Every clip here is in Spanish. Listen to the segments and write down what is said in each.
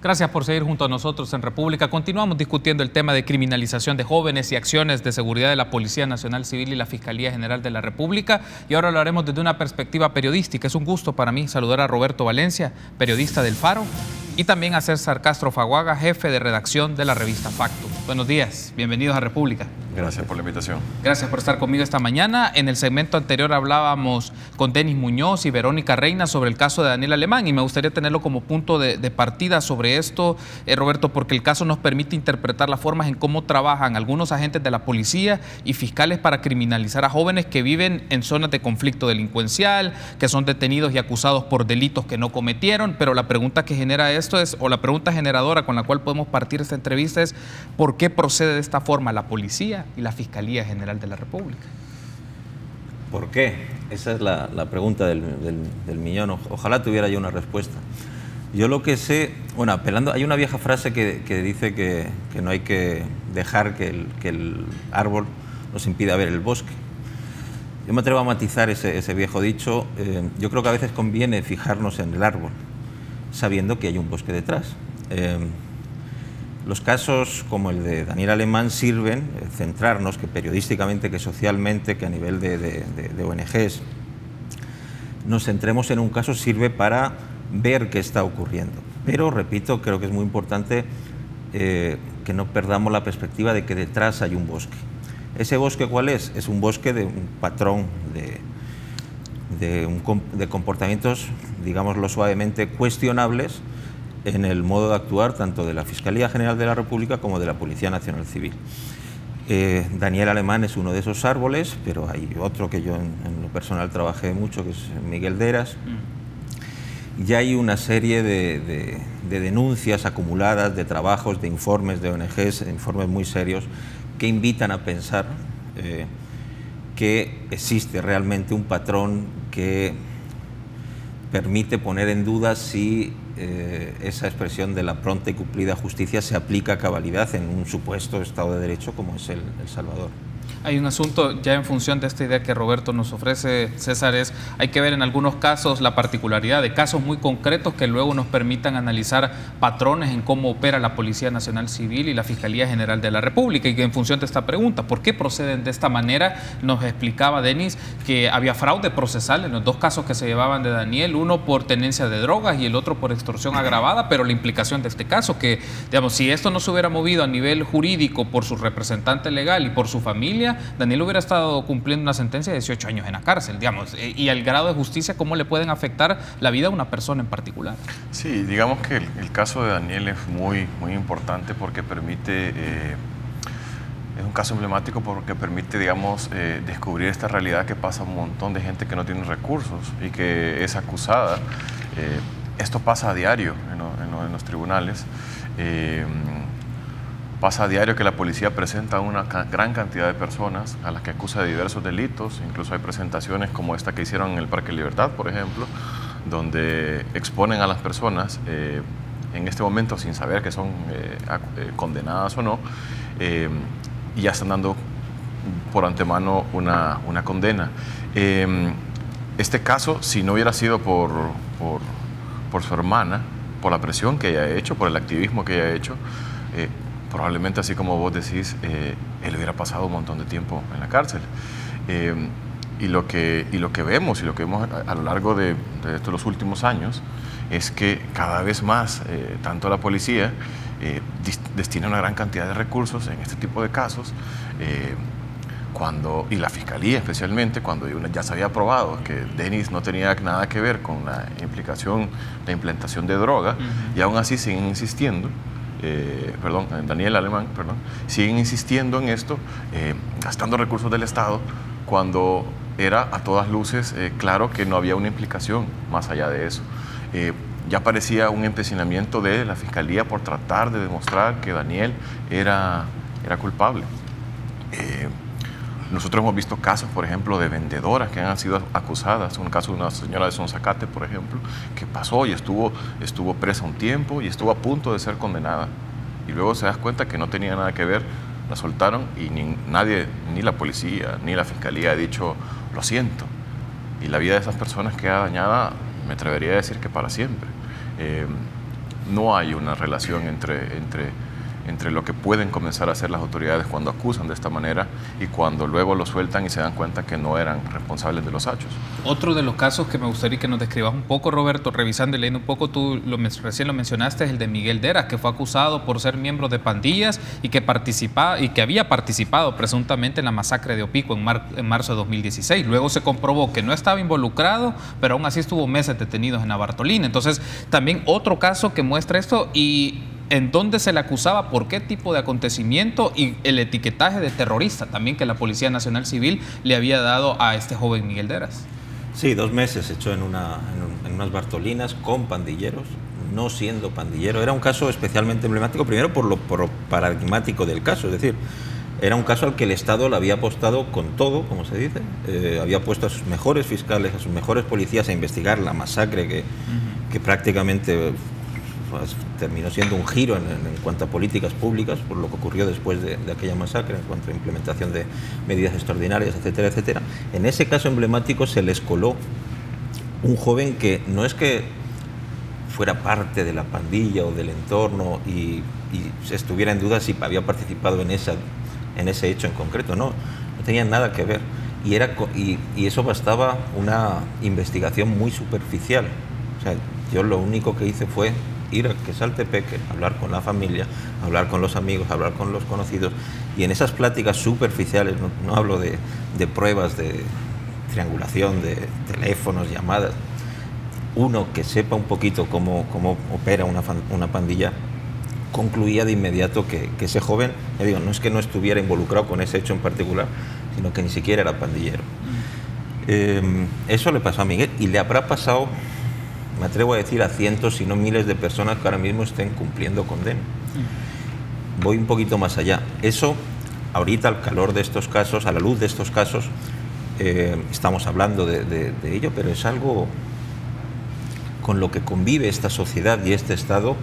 Gracias por seguir junto a nosotros en República. Continuamos discutiendo el tema de criminalización de jóvenes y acciones de seguridad de la Policía Nacional Civil y la Fiscalía General de la República. Y ahora lo haremos desde una perspectiva periodística. Es un gusto para mí saludar a Roberto Valencia, periodista del Faro, y también a César Castro Faguaga, jefe de redacción de la revista Factum. Buenos días, bienvenidos a República. Gracias por la invitación. Gracias por estar conmigo esta mañana. En el segmento anterior hablábamos con Denis Muñoz y Verónica Reina sobre el caso de Daniel Alemán y me gustaría tenerlo como punto de partida sobre esto, Roberto, porque el caso nos permite interpretar las formas en cómo trabajan algunos agentes de la policía y fiscales para criminalizar a jóvenes que viven en zonas de conflicto delincuencial, que son detenidos y acusados por delitos que no cometieron, pero la pregunta que genera esto es, o la pregunta generadora con la cual podemos partir esta entrevista es, ¿por qué procede de esta forma la policía y la Fiscalía General de la República? ¿Por qué? Esa es la pregunta del millón. Ojalá tuviera yo una respuesta. Yo lo que sé, bueno, apelando, hay una vieja frase que dice que no hay que dejar que el árbol nos impida ver el bosque. Yo me atrevo a matizar ese viejo dicho. Yo creo que a veces conviene fijarnos en el árbol, sabiendo que hay un bosque detrás. Los casos como el de Daniel Alemán sirven centrarnos, que periodísticamente, que socialmente, que a nivel de ONGs, nos centremos en un caso, sirve para ver qué está ocurriendo. Pero, repito, creo que es muy importante que no perdamos la perspectiva de que detrás hay un bosque. ¿Ese bosque cuál es? Es un bosque de un patrón de comportamientos, digámoslo suavemente, cuestionables en el modo de actuar tanto de la Fiscalía General de la República como de la Policía Nacional Civil. Daniel Alemán es uno de esos árboles, pero hay otro que yo en lo personal trabajé mucho, que es Miguel Deras. Ya hay una serie de denuncias acumuladas, de trabajos, de informes de ONGs, informes muy serios, que invitan a pensar que existe realmente un patrón que permite poner en duda si esa expresión de la pronta y cumplida justicia se aplica a cabalidad en un supuesto Estado de Derecho como es El Salvador. Hay un asunto ya en función de esta idea que Roberto nos ofrece, César, hay que ver en algunos casos la particularidad de casos muy concretos que luego nos permitan analizar patrones en cómo opera la Policía Nacional Civil y la Fiscalía General de la República. Y que en función de esta pregunta, ¿por qué proceden de esta manera? Nos explicaba Denis que había fraude procesal en los dos casos que se llevaban de Daniel, uno por tenencia de drogas y el otro por extorsión agravada, pero la implicación de este caso, que digamos, si esto no se hubiera movido a nivel jurídico por su representante legal y por su familia, Daniel hubiera estado cumpliendo una sentencia de 18 años en la cárcel, digamos, y al grado de justicia, ¿cómo le pueden afectar la vida a una persona en particular? Sí, digamos que el caso de Daniel es muy importante porque permite, es un caso emblemático porque permite, digamos, descubrir esta realidad que pasa a un montón de gente que no tiene recursos y que es acusada. Esto pasa a diario en los tribunales. Pasa a diario que la policía presenta a una gran cantidad de personas a las que acusa de diversos delitos. Incluso hay presentaciones como esta que hicieron en el Parque Libertad, por ejemplo, donde exponen a las personas en este momento sin saber que son condenadas o no, y ya están dando por antemano una condena. Este caso, si no hubiera sido por su hermana, por la presión que ella ha hecho, por el activismo que ella ha hecho, probablemente, así como vos decís, él hubiera pasado un montón de tiempo en la cárcel. Y lo que vemos a lo largo de los últimos años es que cada vez más, tanto la policía destina una gran cantidad de recursos en este tipo de casos, y la Fiscalía especialmente, cuando ya se había probado que Denis no tenía nada que ver con la implantación de droga, y aún así siguen insistiendo. Daniel Alemán, siguen insistiendo en esto, gastando recursos del Estado, cuando era a todas luces claro que no había una implicación más allá de eso. Ya parecía un empecinamiento de la Fiscalía por tratar de demostrar que Daniel era culpable. Nosotros hemos visto casos, por ejemplo, de vendedoras que han sido acusadas. Un caso de una señora de Sonzacate, por ejemplo, que pasó y estuvo presa un tiempo y estuvo a punto de ser condenada. Y luego se das cuenta que no tenía nada que ver, la soltaron y nadie, ni la policía, ni la Fiscalía ha dicho, lo siento. Y la vida de esas personas queda dañada, me atrevería a decir que para siempre. no hay una relación entre lo que pueden comenzar a hacer las autoridades cuando acusan de esta manera y cuando luego lo sueltan y se dan cuenta que no eran responsables de los hechos. Otro de los casos que me gustaría que nos describas un poco, Roberto, revisando y leyendo un poco, tú recién lo mencionaste, es el de Miguel Deras, que fue acusado por ser miembro de pandillas y que había participado presuntamente en la masacre de Opico en marzo de 2016. Luego se comprobó que no estaba involucrado, pero aún así estuvo meses detenidos en la Bartolina. Entonces, también otro caso que muestra esto y en dónde se le acusaba, por qué tipo de acontecimiento y el etiquetaje de terrorista también que la Policía Nacional Civil le había dado a este joven Miguel Deras. Sí, 2 meses echó en unas Bartolinas con pandilleros, no siendo pandillero. Era un caso especialmente emblemático, primero por lo paradigmático del caso, es decir, era un caso al que el Estado le había apostado con todo, como se dice, había puesto a sus mejores fiscales, a sus mejores policías a investigar la masacre que prácticamente terminó siendo un giro en cuanto a políticas públicas por lo que ocurrió después de aquella masacre, en cuanto a implementación de medidas extraordinarias, etcétera, etcétera. En ese caso emblemático se les coló un joven que no es que fuera parte de la pandilla o del entorno y estuviera en duda si había participado en ese hecho en concreto, no tenía nada que ver y eso bastaba una investigación muy superficial. O sea, yo lo único que hice fue ir a Quesaltepeque, hablar con la familia, hablar con los amigos, hablar con los conocidos, y en esas pláticas superficiales, no hablo de pruebas de triangulación, de teléfonos, llamadas, uno que sepa un poquito cómo opera una pandilla, concluía de inmediato que ese joven, ya digo, no es que no estuviera involucrado con ese hecho en particular, sino que ni siquiera era pandillero. Eso le pasó a Miguel y le habrá pasado, me atrevo a decir, a cientos, si no miles de personas que ahora mismo estén cumpliendo condena. Voy un poquito más allá. Eso, ahorita, al calor de estos casos, a la luz de estos casos, estamos hablando de ello, pero es algo con lo que convive esta sociedad y este Estado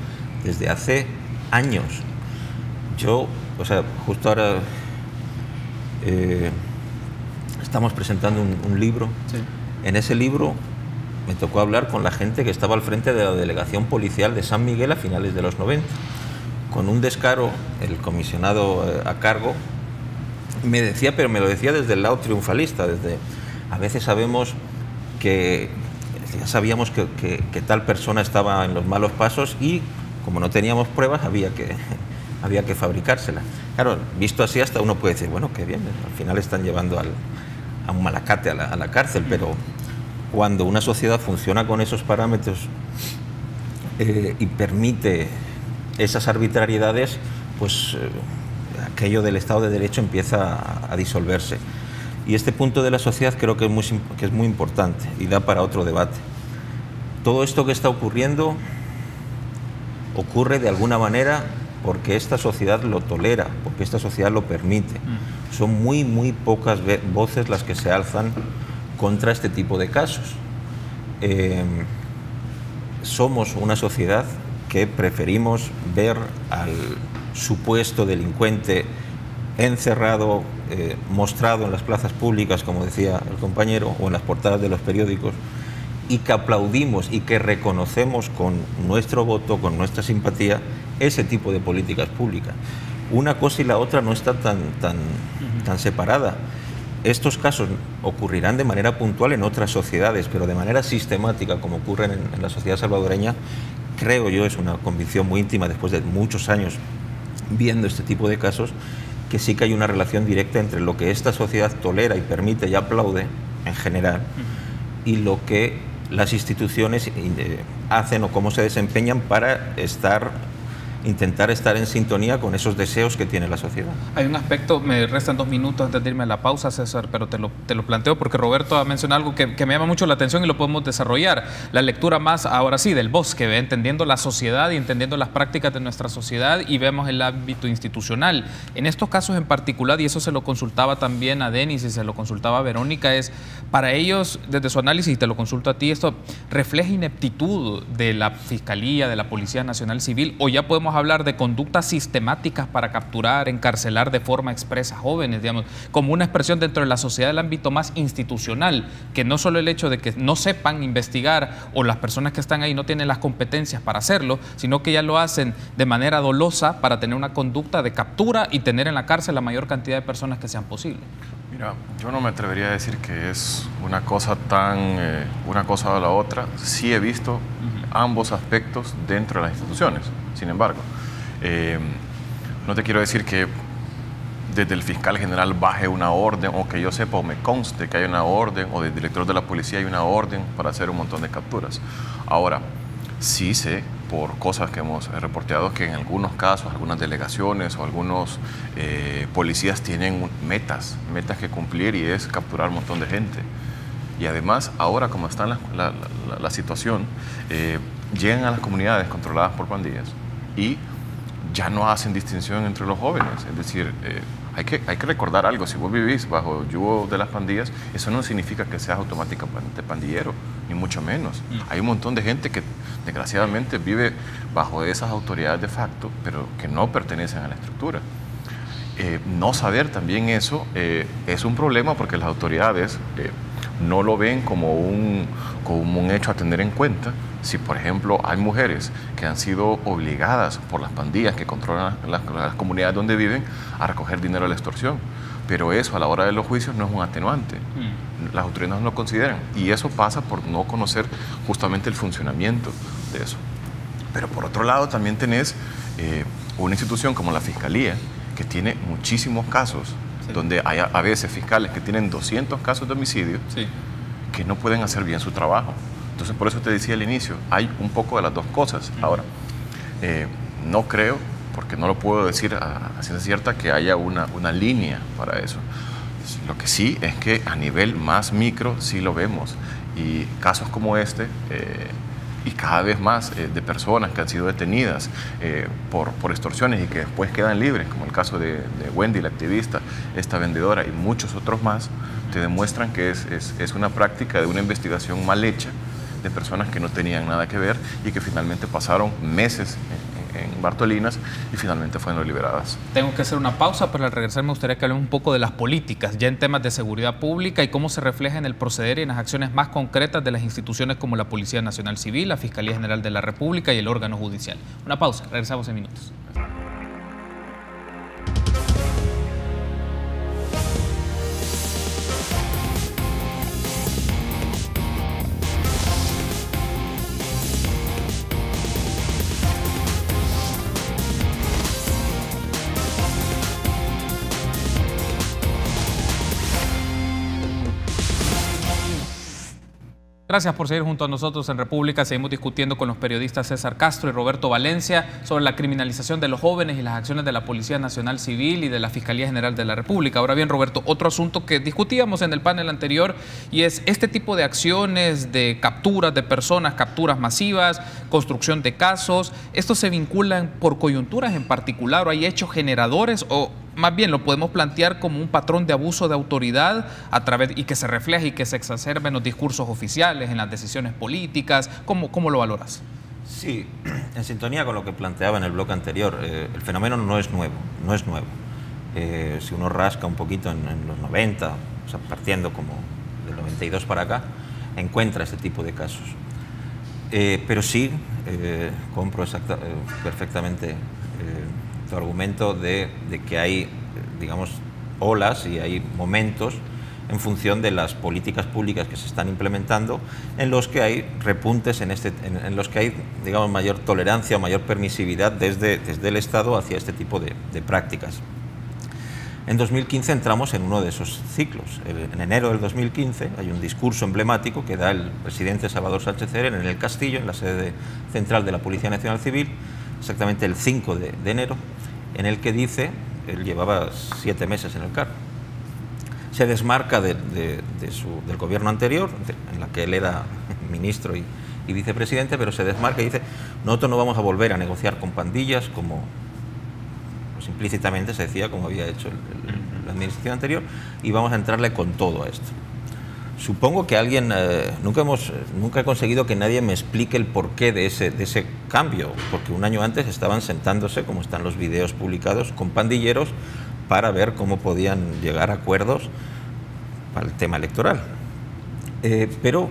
desde hace años. Justo ahora estamos presentando un libro. Sí. En ese libro me tocó hablar con la gente que estaba al frente de la delegación policial de San Miguel a finales de los 90. Con un descaro, el comisionado a cargo me decía, pero me lo decía desde el lado triunfalista, a veces sabemos que ya sabíamos que tal persona estaba en los malos pasos y como no teníamos pruebas había que fabricársela. Claro, visto así hasta uno puede decir, bueno, qué bien, al final están llevando a un malacate a la cárcel, pero cuando una sociedad funciona con esos parámetros y permite esas arbitrariedades, pues aquello del Estado de Derecho empieza a disolverse. Y este punto de la sociedad creo que es muy importante y da para otro debate. Todo esto que está ocurriendo ocurre de alguna manera porque esta sociedad lo tolera, porque esta sociedad lo permite. Son muy pocas voces las que se alzan contra este tipo de casos. Somos una sociedad que preferimos ver al supuesto delincuente encerrado, mostrado en las plazas públicas, como decía el compañero, o en las portadas de los periódicos, y que aplaudimos y que reconocemos con nuestro voto, con nuestra simpatía, ese tipo de políticas públicas. Una cosa y la otra no está tan separada. Estos casos ocurrirán de manera puntual en otras sociedades, pero de manera sistemática, como ocurre en la sociedad salvadoreña, creo yo, es una convicción muy íntima después de muchos años viendo este tipo de casos, que sí que hay una relación directa entre lo que esta sociedad tolera y permite y aplaude en general y lo que las instituciones hacen o cómo se desempeñan para intentar estar en sintonía con esos deseos que tiene la sociedad. Hay un aspecto, me restan 2 minutos antes de irme a la pausa, César, pero te lo planteo porque Roberto ha mencionado algo que me llama mucho la atención y lo podemos desarrollar. La lectura más, ahora sí, del bosque, entendiendo la sociedad y entendiendo las prácticas de nuestra sociedad, y vemos el ámbito institucional. En estos casos en particular, y eso se lo consultaba también a Denis y se lo consultaba a Verónica, es para ellos, desde su análisis, y te lo consulto a ti, esto refleja ineptitud de la Fiscalía, de la Policía Nacional Civil, o ya podemos podamos hablar de conductas sistemáticas para capturar, encarcelar de forma expresa a jóvenes, digamos, como una expresión dentro de la sociedad del ámbito más institucional, que no solo el hecho de que no sepan investigar o las personas que están ahí no tienen las competencias para hacerlo, sino que ya lo hacen de manera dolosa para tener una conducta de captura y tener en la cárcel la mayor cantidad de personas que sean posible. Mira, yo no me atrevería a decir que es una cosa una cosa o la otra. Sí he visto ambos aspectos dentro de las instituciones. Sin embargo, no te quiero decir que desde el fiscal general baje una orden, o que yo sepa o me conste que hay una orden, o del director de la policía hay una orden para hacer un montón de capturas. Ahora, sí sé por cosas que hemos reporteado que en algunos casos, algunas delegaciones o algunos policías tienen metas que cumplir, y es capturar un montón de gente. Y además, ahora como está la situación, llegan a las comunidades controladas por pandillas y ya no hacen distinción entre los jóvenes. Es decir, hay que recordar algo: si vos vivís bajo el yugo de las pandillas, eso no significa que seas automáticamente pandillero, ni mucho menos. Hay un montón de gente que desgraciadamente vive bajo esas autoridades de facto, pero que no pertenecen a la estructura. No saber también eso es un problema, porque las autoridades no lo ven como un hecho a tener en cuenta. Si, por ejemplo, hay mujeres que han sido obligadas por las pandillas que controlan las comunidades donde viven a recoger dinero de la extorsión, pero eso a la hora de los juicios no es un atenuante. Las autoridades no lo consideran, y eso pasa por no conocer justamente el funcionamiento de eso. Pero por otro lado también tenés una institución como la Fiscalía, que tiene muchísimos casos, donde hay a veces fiscales que tienen 200 casos de homicidio, que no pueden hacer bien su trabajo. Entonces, por eso te decía al inicio, hay un poco de las dos cosas. Ahora, no creo, porque no lo puedo decir a ciencia cierta, que haya una línea para eso. Lo que sí es que a nivel más micro sí lo vemos, y casos como este, y cada vez más de personas que han sido detenidas por extorsiones y que después quedan libres, como el caso de Wendy, la activista, esta vendedora, y muchos otros más, te demuestran que es una práctica de una investigación mal hecha, de personas que no tenían nada que ver y que finalmente pasaron meses en Bartolinas y finalmente fueron liberadas. Tengo que hacer una pausa, pero al regresar me gustaría que hablemos un poco de las políticas, ya en temas de seguridad pública, y cómo se refleja en el proceder y en las acciones más concretas de las instituciones como la Policía Nacional Civil, la Fiscalía General de la República y el órgano judicial. Una pausa, regresamos en minutos. Gracias por seguir junto a nosotros en República. Seguimos discutiendo con los periodistas César Castro y Roberto Valencia sobre la criminalización de los jóvenes y las acciones de la Policía Nacional Civil y de la Fiscalía General de la República. Ahora bien, Roberto, otro asunto que discutíamos en el panel anterior, y es este tipo de acciones de capturas de personas, capturas masivas, construcción de casos. ¿Estos se vinculan por coyunturas en particular, o hay hechos generadores, o más bien lo podemos plantear como un patrón de abuso de autoridad y que se refleja y que se exacerba en los discursos oficiales, en las decisiones políticas? ¿Cómo lo valoras? Sí, en sintonía con lo que planteaba en el bloque anterior, el fenómeno no es nuevo. Si uno rasca un poquito en los 90, o sea, partiendo como del 92 para acá, encuentra este tipo de casos. Pero sí, compro perfectamente tu argumento de que hay, digamos, olas y hay momentos en función de las políticas públicas que se están implementando, en los que hay repuntes, en los que hay, digamos, mayor tolerancia o mayor permisividad desde el Estado hacia este tipo de prácticas. En 2015 entramos en uno de esos ciclos. En enero del 2015 hay un discurso emblemático que da el presidente Salvador Sánchez Serén en el Castillo, en la sede central de la Policía Nacional Civil, exactamente el 5 de enero, en el que dice, él llevaba 7 meses en el cargo, se desmarca del gobierno anterior, en la que él era ministro y vicepresidente, pero se desmarca y dice: nosotros no vamos a volver a negociar con pandillas, como pues, implícitamente se decía, como había hecho la administración anterior, y vamos a entrarle con todo a esto. Supongo que alguien, nunca he conseguido que nadie me explique el porqué de ese cambio, porque un año antes estaban sentándose, como están los videos publicados, con pandilleros para ver cómo podían llegar a acuerdos para el tema electoral. Pero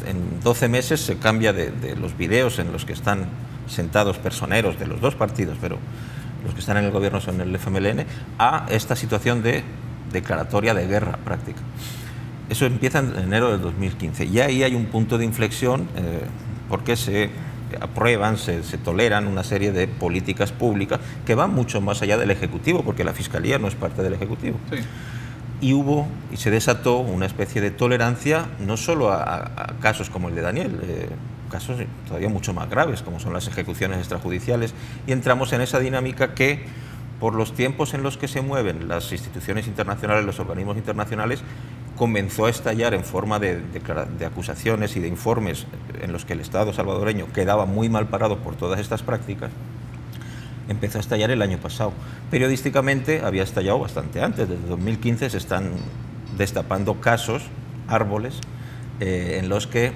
en 12 meses se cambia de los videos en los que están sentados personeros de los dos partidos, pero los que están en el gobierno son el FMLN, a esta situación de declaratoria de guerra práctica. Eso empieza en enero del 2015 y ahí hay un punto de inflexión porque se aprueban, se toleran una serie de políticas públicas que van mucho más allá del Ejecutivo, porque la Fiscalía no es parte del Ejecutivo. Sí. Y se desató una especie de tolerancia no solo a casos como el de Daniel, casos todavía mucho más graves, como son las ejecuciones extrajudiciales, y entramos en esa dinámica que, por los tiempos en los que se mueven las instituciones internacionales, los organismos internacionales, comenzó a estallar en forma de acusaciones y de informes en los que el Estado salvadoreño quedaba muy mal parado por todas estas prácticas. Empezó a estallar el año pasado. Periodísticamente había estallado bastante antes. Desde 2015 se están destapando casos, árboles, en los que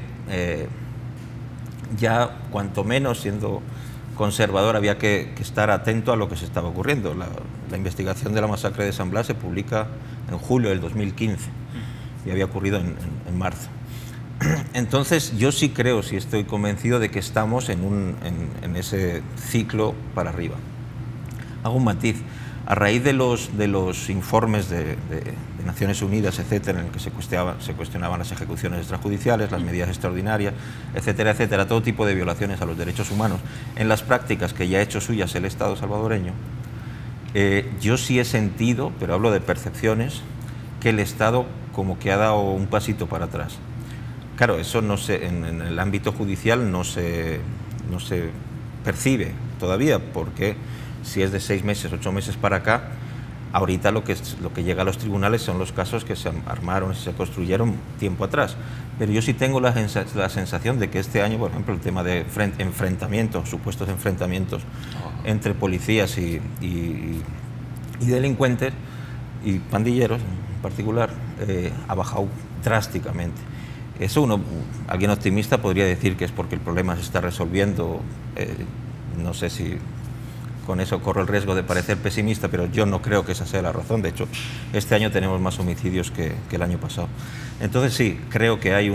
ya, cuanto menos siendo conservador, había que estar atento a lo que se estaba ocurriendo. La investigación de la masacre de San Blas se publica en julio del 2015 y había ocurrido en marzo. Entonces yo sí creo, sí estoy convencido de que estamos en ese ciclo para arriba. Hago un matiz. A raíz de los informes de Naciones Unidas, etcétera, en el que se cuestionaban las ejecuciones extrajudiciales, las medidas extraordinarias, etcétera, etcétera, todo tipo de violaciones a los derechos humanos, en las prácticas que ya ha hecho suyas el Estado salvadoreño, yo sí he sentido, pero hablo de percepciones, que el Estado como que ha dado un pasito para atrás. Claro, eso no se, en el ámbito judicial no se percibe todavía, porque si es de 6 meses, 8 meses para acá, ahorita lo que llega a los tribunales son los casos que se armaron y se construyeron tiempo atrás. Pero yo sí tengo la sensación de que este año, por ejemplo, el tema de enfrentamientos, supuestos enfrentamientos entre policías y delincuentes y pandilleros en particular, ha bajado drásticamente. Eso alguien optimista podría decir que es porque el problema se está resolviendo. No sé si con eso corro el riesgo de parecer pesimista, pero yo no creo que esa sea la razón. De hecho, este año tenemos más homicidios que el año pasado. Entonces sí, creo que hay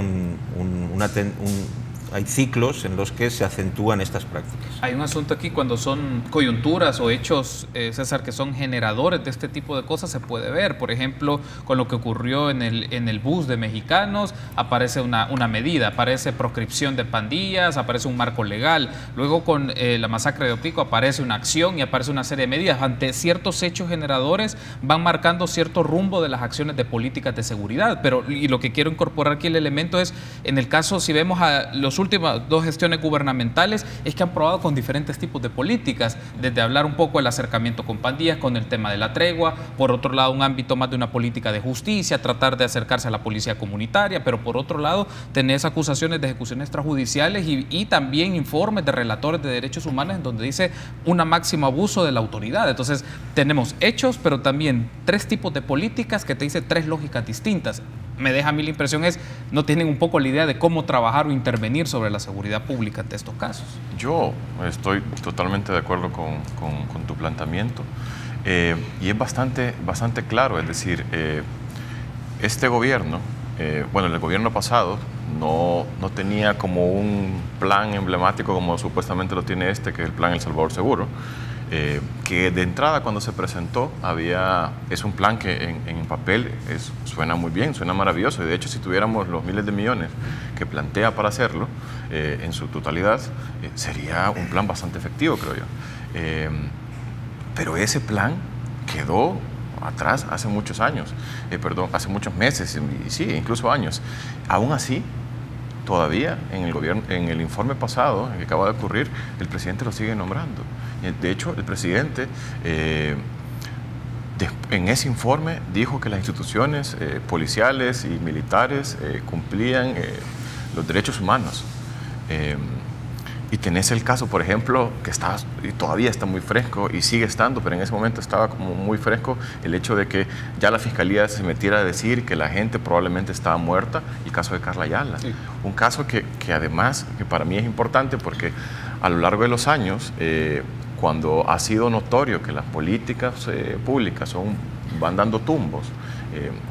hay ciclos en los que se acentúan estas prácticas. Hay un asunto aquí cuando son coyunturas o hechos, César, que son generadores de este tipo de cosas, se puede ver. Por ejemplo, con lo que ocurrió en el bus de mexicanos, aparece una medida, aparece proscripción de pandillas, aparece un marco legal. Luego con la masacre de Opico aparece una acción y aparece una serie de medidas. Ante ciertos hechos generadores van marcando cierto rumbo de las acciones de políticas de seguridad. Y lo que quiero incorporar aquí el elemento es, en el caso, si vemos a los últimas 2 gestiones gubernamentales, es que han probado con diferentes tipos de políticas, desde hablar un poco del acercamiento con pandillas, con el tema de la tregua, por otro lado un ámbito más de una política de justicia, tratar de acercarse a la policía comunitaria, pero por otro lado tenés acusaciones de ejecuciones extrajudiciales y también informes de relatores de derechos humanos en donde dice un máximo abuso de la autoridad. Entonces tenemos hechos, pero también 3 tipos de políticas que te dice 3 lógicas distintas. Me deja a mí la impresión no tienen un poco la idea de cómo trabajar o intervenir sobre la seguridad pública ante estos casos. Yo estoy totalmente de acuerdo con tu planteamiento y es bastante claro, es decir, este gobierno, bueno, el gobierno pasado no tenía como un plan emblemático como supuestamente lo tiene este, que es el plan El Salvador Seguro. Que de entrada cuando se presentó es un plan que en papel suena muy bien, suena maravilloso, y de hecho si tuviéramos los miles de millones que plantea para hacerlo en su totalidad, sería un plan bastante efectivo, creo yo. Pero ese plan quedó atrás hace muchos años, hace muchos meses, y sí, incluso años. Aún así, todavía en el informe pasado, que acaba de ocurrir, el presidente lo sigue nombrando. De hecho, el presidente en ese informe dijo que las instituciones policiales y militares cumplían los derechos humanos. Y tenés el caso, por ejemplo, que está, y todavía está muy fresco y sigue estando, pero en ese momento estaba como muy fresco el hecho de que ya la Fiscalía se metiera a decir que la gente probablemente estaba muerta, el caso de Carla Ayala. Sí. Un caso que además, que para mí es importante porque a lo largo de los años, cuando ha sido notorio que las políticas públicas van dando tumbos,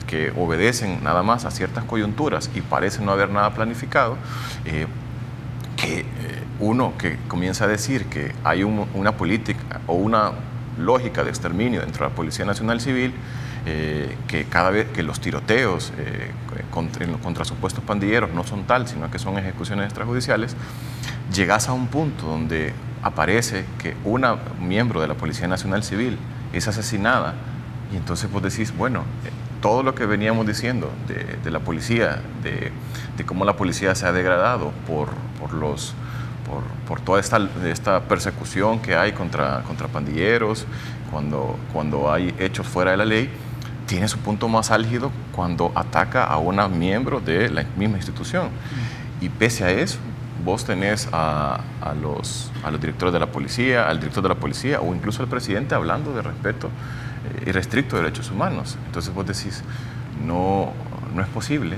que obedecen nada más a ciertas coyunturas y parece no haber nada planificado, uno que comienza a decir que hay una política o una lógica de exterminio dentro de la Policía Nacional Civil, que cada vez que los tiroteos contra supuestos pandilleros no son tal, sino que son ejecuciones extrajudiciales, llegas a un punto donde aparece que una miembro de la Policía Nacional Civil es asesinada y entonces vos decís, bueno, todo lo que veníamos diciendo de la policía, de cómo la policía se ha degradado por toda esta persecución que hay contra pandilleros, cuando hay hechos fuera de la ley, tiene su punto más álgido cuando ataca a una miembro de la misma institución. Y pese a eso, vos tenés a los directores de la policía, al director de la policía o incluso al presidente hablando de respeto irrestricto de derechos humanos. Entonces vos decís, no es posible,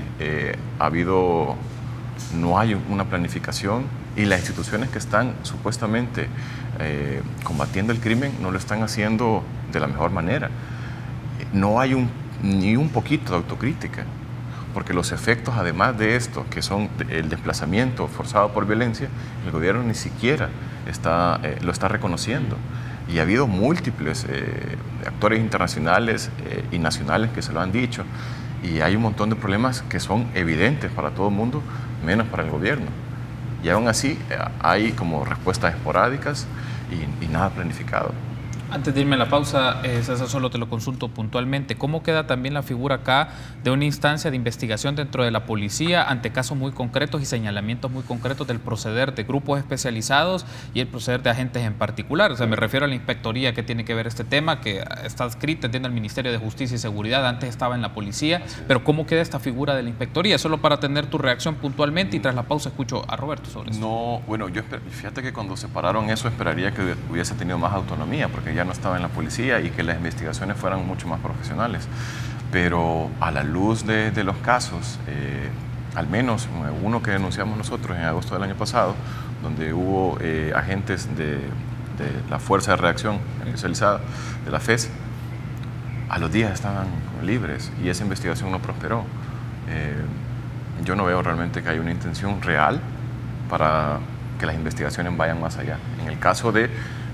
no hay una planificación y las instituciones que están supuestamente combatiendo el crimen no lo están haciendo de la mejor manera. No hay ni un poquito de autocrítica, porque los efectos, además de esto, que son el desplazamiento forzado por violencia, el gobierno ni siquiera lo está reconociendo. Y ha habido múltiples actores internacionales y nacionales que se lo han dicho, y hay un montón de problemas que son evidentes para todo el mundo, menos para el gobierno. Y aún así hay como respuestas esporádicas y nada planificado. Antes de irme a la pausa, César, solo te lo consulto puntualmente. ¿Cómo queda también la figura acá de una instancia de investigación dentro de la policía ante casos muy concretos y señalamientos muy concretos del proceder de grupos especializados y el proceder de agentes en particular? O sea, me refiero a la inspectoría que tiene que ver este tema, que está adscrita, entiendo, al Ministerio de Justicia y Seguridad, antes estaba en la policía, pero ¿cómo queda esta figura de la inspectoría? Solo para tener tu reacción puntualmente, y tras la pausa escucho a Roberto sobre eso. No, bueno, fíjate que cuando separaron eso esperaría que hubiese tenido más autonomía, porque ya no estaba en la policía y que las investigaciones fueran mucho más profesionales. Pero a la luz de los casos, al menos uno que denunciamos nosotros en agosto del año pasado, donde hubo agentes de la Fuerza de Reacción Especializada de la FES, a los días estaban libres y esa investigación no prosperó. Yo no veo realmente que haya una intención real para que las investigaciones vayan más allá. En el caso de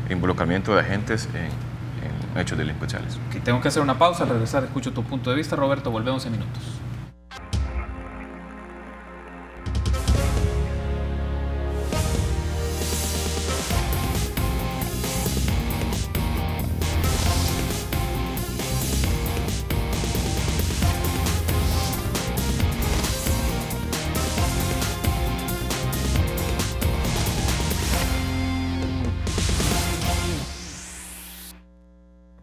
involucramiento de agentes en hechos delincuenciales. Okay, tengo que hacer una pausa, al regresar escucho tu punto de vista, Roberto, volvemos en minutos.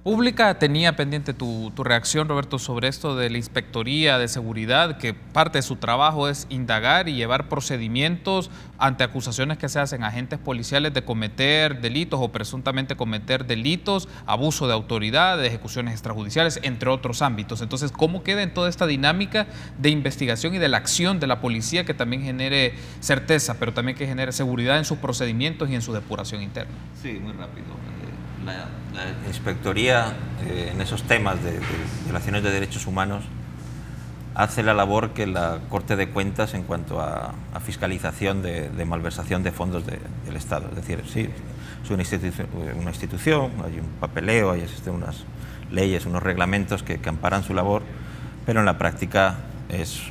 Pública tenía pendiente tu reacción, Roberto, sobre esto de la Inspectoría de Seguridad, que parte de su trabajo es indagar y llevar procedimientos ante acusaciones que se hacen a agentes policiales de cometer delitos o presuntamente cometer delitos, abuso de autoridad, de ejecuciones extrajudiciales, entre otros ámbitos. Entonces, ¿cómo queda en toda esta dinámica de investigación y de la acción de la policía que también genere certeza, pero también que genere seguridad en sus procedimientos y en su depuración interna? Sí, muy rápido. La Inspectoría en esos temas de violaciones de derechos humanos hace la labor que la Corte de Cuentas en cuanto a fiscalización de malversación de fondos del Estado. Es decir, sí, es una institución, hay un papeleo, existen unas leyes, unos reglamentos que amparan su labor, pero en la práctica es,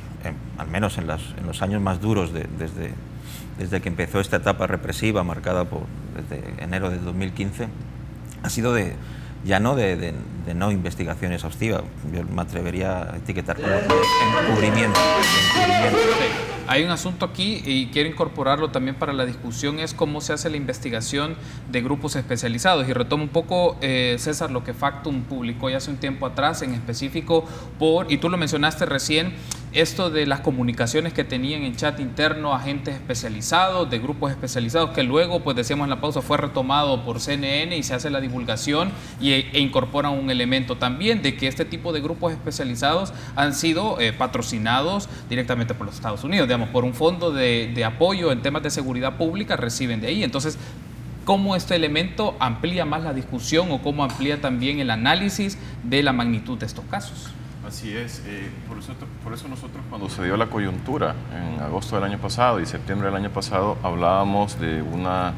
al menos en los años más duros desde que empezó esta etapa represiva marcada desde enero de 2015, ha sido ya no de no investigación exhaustiva, yo me atrevería a etiquetar como encubrimiento. Hay un asunto aquí y quiero incorporarlo también para la discusión, es cómo se hace la investigación de grupos especializados. Y retomo un poco, César, lo que Factum publicó ya hace un tiempo atrás, en específico y tú lo mencionaste recién, esto de las comunicaciones que tenían en chat interno agentes especializados, de grupos especializados, que luego, pues decíamos en la pausa, fue retomado por CNN y se hace la divulgación e incorporan un elemento también de que este tipo de grupos especializados han sido patrocinados directamente por los Estados Unidos, digamos, por un fondo de apoyo en temas de seguridad pública, reciben de ahí. Entonces, ¿cómo este elemento amplía más la discusión o cómo amplía también el análisis de la magnitud de estos casos? Así es, por eso nosotros cuando se dio la coyuntura en agosto del año pasado y septiembre del año pasado hablábamos de una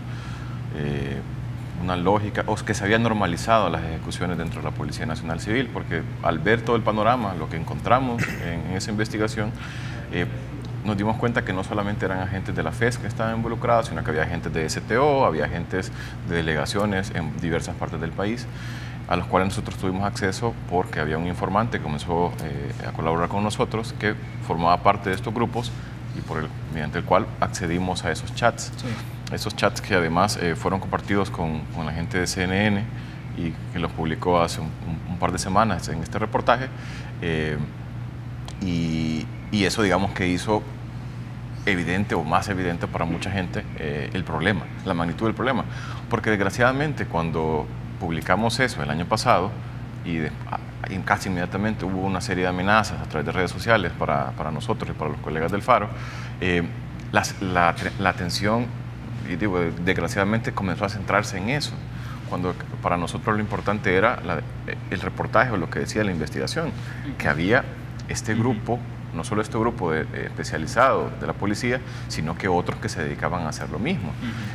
lógica, o que se habían normalizado las ejecuciones dentro de la Policía Nacional Civil, porque al ver todo el panorama, lo que encontramos en esa investigación, nos dimos cuenta que no solamente eran agentes de la FES que estaban involucrados, sino que había agentes de STO, había agentes de delegaciones en diversas partes del país, a los cuales nosotros tuvimos acceso porque había un informante que comenzó a colaborar con nosotros que formaba parte de estos grupos y mediante el cual accedimos a esos chats. Sí. Esos chats que además fueron compartidos con la gente de CNN y que los publicó hace un par de semanas en este reportaje y eso digamos que hizo evidente o más evidente para mucha gente el problema, la magnitud del problema, porque desgraciadamente cuando publicamos eso el año pasado y casi inmediatamente hubo una serie de amenazas a través de redes sociales para nosotros y para los colegas del Faro, la atención, y digo, desgraciadamente comenzó a centrarse en eso, cuando para nosotros lo importante era el reportaje o lo que decía la investigación, que había este grupo, no solo este grupo especializado de la policía, sino que otros que se dedicaban a hacer lo mismo.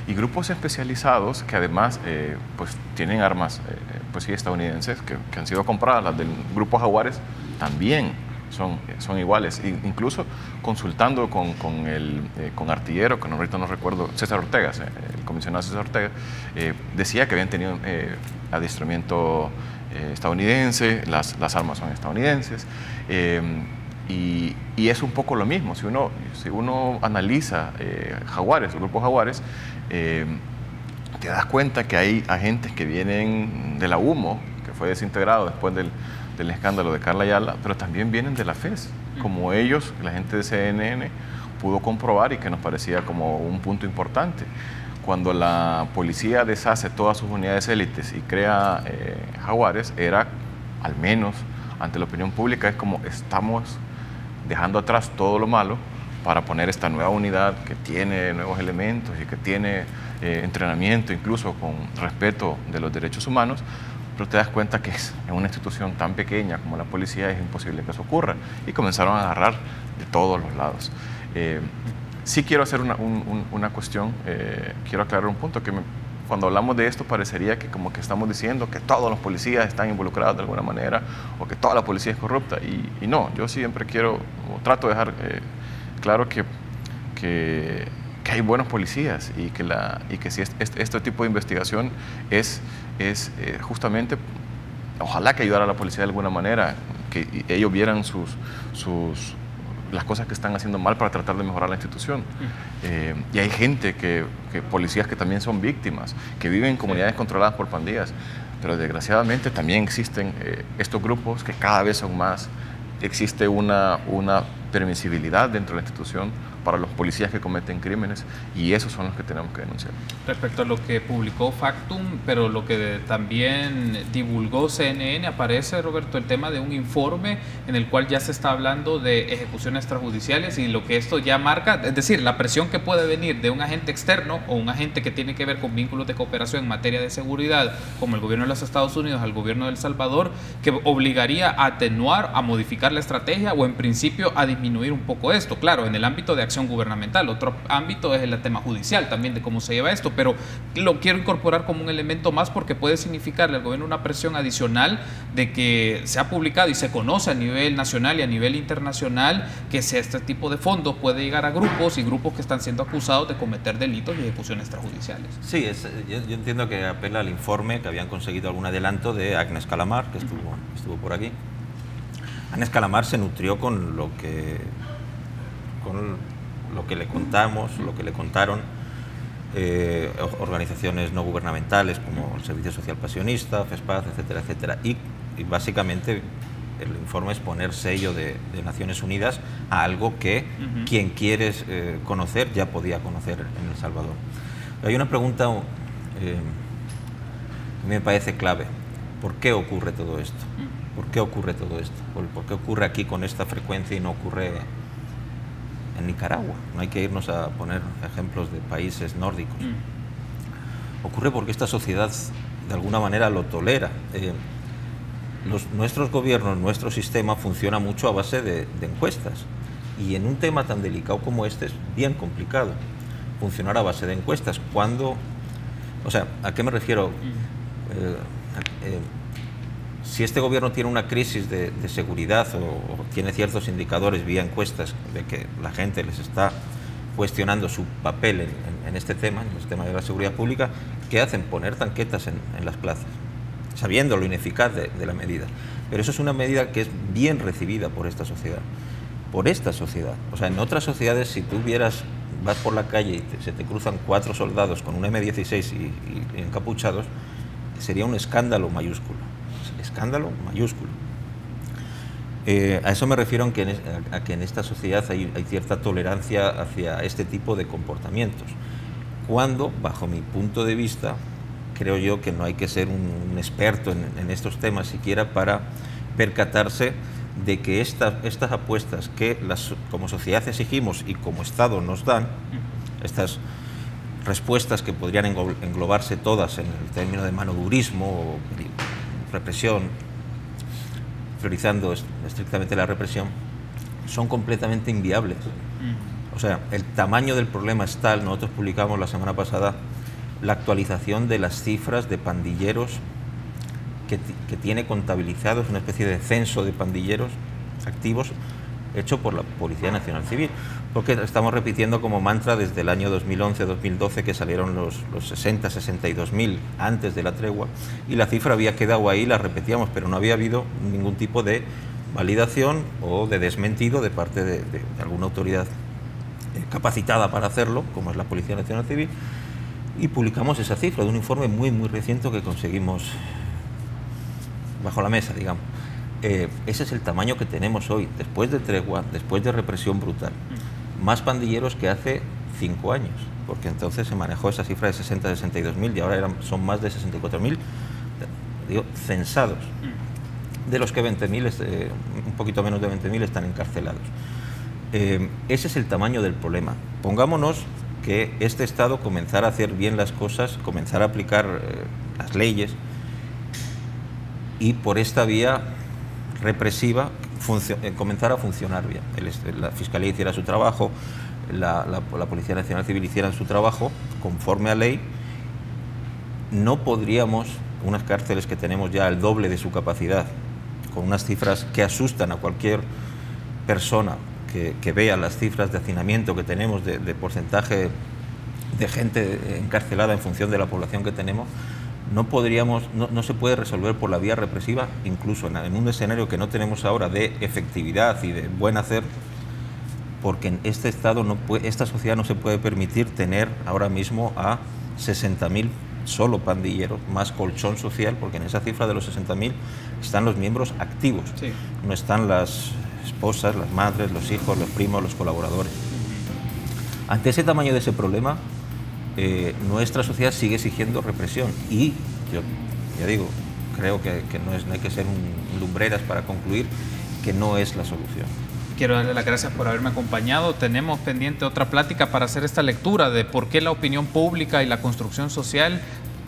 Y grupos especializados que además pues tienen armas pues sí, estadounidenses que han sido compradas, las del grupo Jaguares también son iguales. Incluso consultando con artillero, que ahorita no recuerdo, César Ortega, el comisionado César Ortega, decía que habían tenido adiestramiento estadounidense, las armas son estadounidenses. Y es un poco lo mismo. Si uno analiza Jaguares, el grupo Jaguares, te das cuenta que hay agentes que vienen de la UMO, que fue desintegrado después del escándalo de Carla Ayala, pero también vienen de la FES, como ellos, la gente de CNN, pudo comprobar y que nos parecía como un punto importante. Cuando la policía deshace todas sus unidades élites y crea Jaguares, era, al menos ante la opinión pública, es como estamos dejando atrás todo lo malo para poner esta nueva unidad que tiene nuevos elementos y que tiene entrenamiento, incluso con respeto de los derechos humanos, pero te das cuenta que en una institución tan pequeña como la policía es imposible que eso ocurra. Y comenzaron a agarrar de todos los lados. Sí quiero hacer una cuestión, quiero aclarar un punto, que cuando hablamos de esto parecería que como que estamos diciendo que todos los policías están involucrados de alguna manera o que toda la policía es corrupta, y no, yo siempre trato de dejar claro que hay buenos policías y que si este tipo de investigación es justamente, ojalá que ayudara a la policía de alguna manera, que ellos vieran las cosas que están haciendo mal para tratar de mejorar la institución. Y hay gente policías que también son víctimas, que viven en comunidades controladas por pandillas, pero desgraciadamente también existen estos grupos que cada vez son más. Existe una permisibilidad dentro de la institución para los policías que cometen crímenes, y esos son los que tenemos que denunciar. Respecto a lo que publicó Factum, pero lo que también divulgó CNN, aparece, Roberto, el tema de un informe en el cual ya se está hablando de ejecuciones extrajudiciales, y lo que esto ya marca, es decir, la presión que puede venir de un agente externo o un agente que tiene que ver con vínculos de cooperación en materia de seguridad, como el gobierno de los Estados Unidos al gobierno de El Salvador, que obligaría a atenuar, a modificar la estrategia o en principio a disminuir un poco esto. Claro, en el ámbito de acción gubernamental, otro ámbito es el tema judicial también de cómo se lleva esto, pero lo quiero incorporar como un elemento más porque puede significarle al gobierno una presión adicional de que se ha publicado y se conoce a nivel nacional y a nivel internacional que este tipo de fondos puede llegar a grupos y grupos que están siendo acusados de cometer delitos y ejecuciones extrajudiciales. Sí, yo entiendo que apela al informe que habían conseguido algún adelanto de Agnes Calamar, que estuvo por aquí. Agnes Calamar se nutrió con lo que le contamos, lo que le contaron organizaciones no gubernamentales como el Servicio Social Pasionista, FESPAZ, etcétera, etcétera. Y básicamente el informe es poner sello de Naciones Unidas a algo que quien quiere conocer ya podía conocer en El Salvador. Hay una pregunta que me parece clave. ¿Por qué ocurre todo esto? ¿Por qué ocurre todo esto? ¿Por qué ocurre aquí con esta frecuencia y no ocurre en Nicaragua? No hay que irnos a poner ejemplos de países nórdicos. Ocurre porque esta sociedad de alguna manera lo tolera. Nuestros gobiernos, nuestro sistema funciona mucho a base de encuestas, y en un tema tan delicado como este es bien complicado funcionar a base de encuestas. ¿A qué me refiero? Si este gobierno tiene una crisis de seguridad o tiene ciertos indicadores vía encuestas de que la gente les está cuestionando su papel en este tema, en el tema de la seguridad pública, ¿qué hacen? Poner tanquetas en las plazas, sabiendo lo ineficaz de la medida. Pero eso es una medida que es bien recibida por esta sociedad. Por esta sociedad. O sea, en otras sociedades, si tú vas por la calle y se te cruzan 4 soldados con un M16 y encapuchados, sería un escándalo mayúsculo. Escándalo mayúsculo. A eso me refiero a que en esta sociedad hay cierta tolerancia hacia este tipo de comportamientos. Cuando, bajo mi punto de vista, creo yo que no hay que ser un experto en estos temas siquiera para percatarse de que estas apuestas que como sociedad exigimos y como Estado nos dan, estas respuestas que podrían englobarse todas en el término de manodurismo o represión, priorizando estrictamente la represión, son completamente inviables. O sea, el tamaño del problema es tal. Nosotros publicamos la semana pasada la actualización de las cifras de pandilleros que tiene contabilizados, una especie de censo de pandilleros activos hecho por la Policía Nacional Civil, porque estamos repitiendo como mantra desde el año 2011-2012 que salieron los 62.000 antes de la tregua, y la cifra había quedado ahí, la repetíamos, pero no había habido ningún tipo de validación o de desmentido de parte de alguna autoridad capacitada para hacerlo, como es la Policía Nacional Civil, y publicamos esa cifra de un informe muy reciente que conseguimos bajo la mesa, digamos. Ese es el tamaño que tenemos hoy, después de tregua, después de represión brutal. Más pandilleros que hace 5 años, porque entonces se manejó esa cifra de 62.000 y ahora son más de 64.000 censados, de los que 20.000, un poquito menos de 20.000 están encarcelados. Ese es el tamaño del problema. Pongámonos que este Estado comenzara a hacer bien las cosas, comenzara a aplicar las leyes, y por esta vía represiva comenzara a funcionar bien. La Fiscalía hiciera su trabajo, la Policía Nacional Civil hiciera su trabajo conforme a ley. No podríamos, unas cárceles que tenemos ya el doble de su capacidad, con unas cifras que asustan a cualquier persona que vea las cifras de hacinamiento que tenemos, de porcentaje de gente encarcelada en función de la población que tenemos, no se puede resolver por la vía represiva, incluso en un escenario que no tenemos ahora de efectividad y de buen hacer, porque en este Estado esta sociedad no se puede permitir tener ahora mismo a 60.000 solo pandilleros, más colchón social, porque en esa cifra de los 60.000 están los miembros activos, sí. No están las esposas, las madres, los hijos, los primos, los colaboradores. Ante ese tamaño de ese problema, nuestra sociedad sigue exigiendo represión, y yo ya digo, creo que no hay que ser lumbreras para concluir que no es la solución. Quiero darle las gracias por haberme acompañado. Tenemos pendiente otra plática para hacer esta lectura de por qué la opinión pública y la construcción social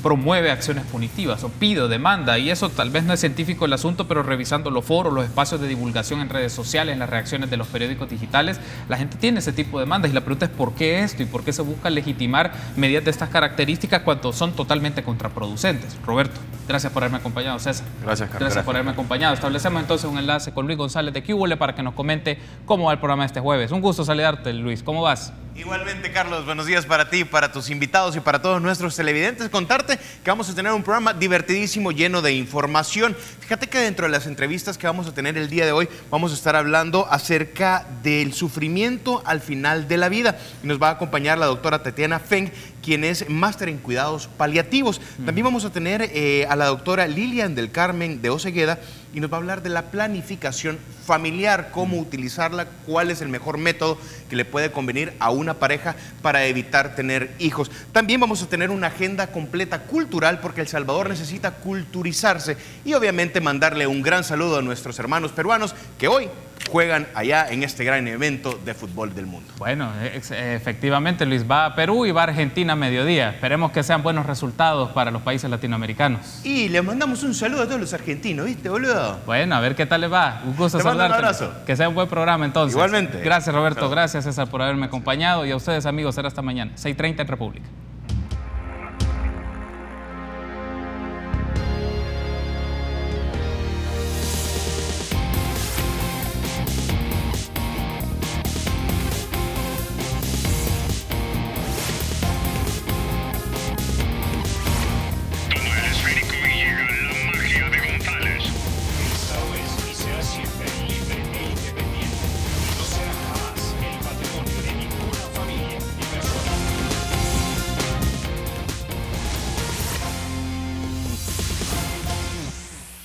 promueve acciones punitivas o pide o demanda, y eso tal vez no es científico el asunto, pero revisando los foros, los espacios de divulgación en redes sociales, las reacciones de los periódicos digitales, la gente tiene ese tipo de demandas, y la pregunta es ¿por qué esto? ¿Y por qué se busca legitimar medidas de estas características cuando son totalmente contraproducentes? Roberto, gracias por haberme acompañado. César, gracias, Carlos. Gracias por haberme acompañado. Establecemos entonces un enlace con Luis González de QVL para que nos comente cómo va el programa este jueves. Un gusto saludarte, Luis. ¿Cómo vas? Igualmente, Carlos, buenos días para ti, para tus invitados y para todos nuestros televidentes. Contarte que vamos a tener un programa divertidísimo, lleno de información. Fíjate que dentro de las entrevistas que vamos a tener el día de hoy, vamos a estar hablando acerca del sufrimiento al final de la vida. Y nos va a acompañar la doctora Tatiana Feng, quien es máster en cuidados paliativos. También vamos a tener a la doctora Lilian del Carmen de Ocegueda, y nos va a hablar de la planificación familiar, cómo utilizarla, cuál es el mejor método que le puede convenir a una pareja para evitar tener hijos. También vamos a tener una agenda completa cultural porque El Salvador necesita culturizarse y obviamente mandarle un gran saludo a nuestros hermanos peruanos que hoy juegan allá en este gran evento de fútbol del mundo. Bueno, efectivamente, Luis, va a Perú y va a Argentina a mediodía. Esperemos que sean buenos resultados para los países latinoamericanos. Y le mandamos un saludo a todos los argentinos, ¿viste, boludo? Bueno, a ver qué tal les va. Un gusto Te mando un saludarte. abrazo. Que sea un buen programa entonces. Igualmente. Gracias, Roberto. Chao. Gracias, César, por haberme acompañado. Y a ustedes, amigos, será hasta mañana, 6:30 en República.